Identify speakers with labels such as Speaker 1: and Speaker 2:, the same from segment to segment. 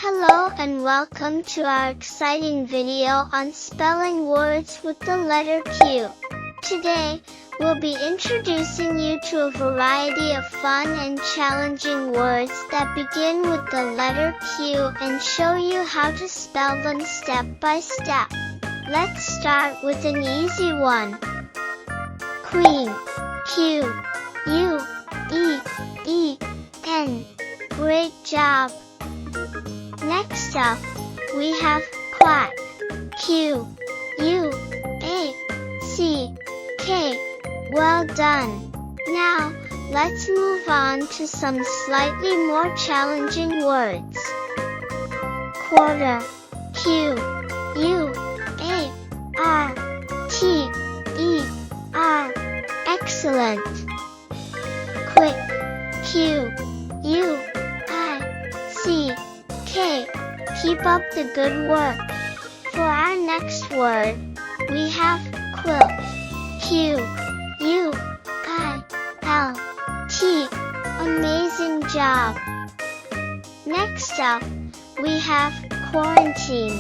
Speaker 1: Hello and welcome to our exciting video on spelling words with the letter Q. Today, we'll be introducing you to a variety of fun and challenging words that begin with the letter Q and show you how to spell them step by step. Let's start with an easy one. Queen. Q-U-E-E-N. Great job! Next up, we have quack. Q-U-A-C-K. Well done! Now, let's move on to some slightly more challenging words. Quarter. Q-U-A-R-T-E-R. Excellent! Quick. Q-U-I-C-K. Keep up the good work. For our next word, we have quilt. Q-U-I-L-T. Amazing job! Next up, we have quarantine.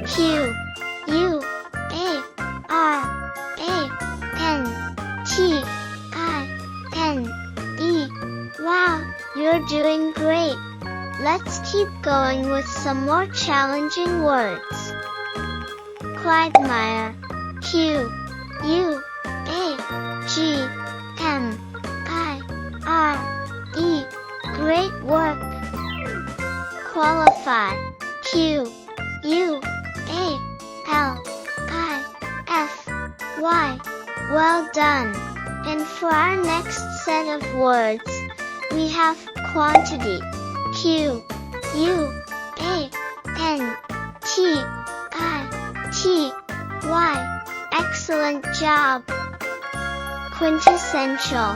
Speaker 1: Q-U-A-R-A-N-T-I-N-E. Wow, you're doing great! Let's keep going with some more challenging words. Quagmire. Q-U-A-G-M-I-R-E. Great work! Qualify. Q-U-A-L-I-F-Y. Well done! And for our next set of words, we have quantity. Q-U-A-N-T-I-T-Y. Excellent job! Quintessential.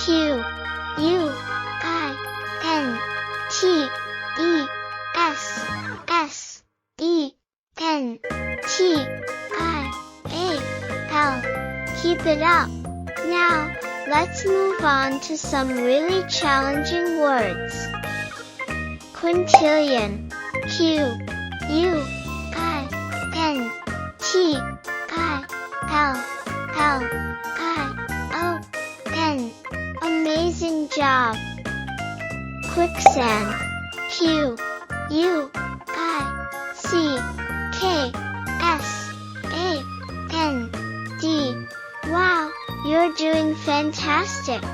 Speaker 1: Q-U-I-N-T-E-S-S-E-N-T-I-A-L. Keep it up! Now, let's move on to some really challenging words. Quintillion. Q-U-I-N-T-I-L-L-I-O-N. Amazing job! Quicksand. Q-U-I-C-K-S-A-N-D. Wow, you're doing fantastic!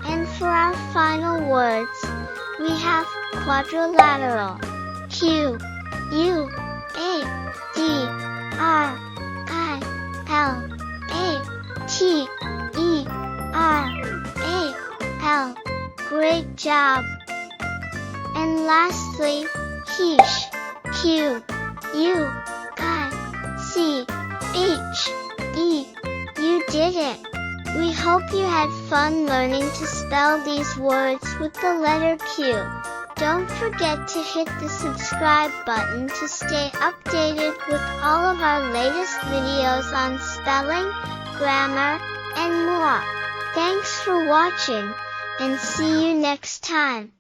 Speaker 1: And for our final words, we have quadrilateral. Q-U-A-D-R-I-L-A-T-E-R-A-L. Great job! And lastly, quiche. Q-U-I-C-H-E. You did it! We hope you had fun learning to spell these words with the letter Q. Don't forget to hit the subscribe button to stay updated with all of our latest videos on spelling, grammar, and more. Thanks for watching, and see you next time.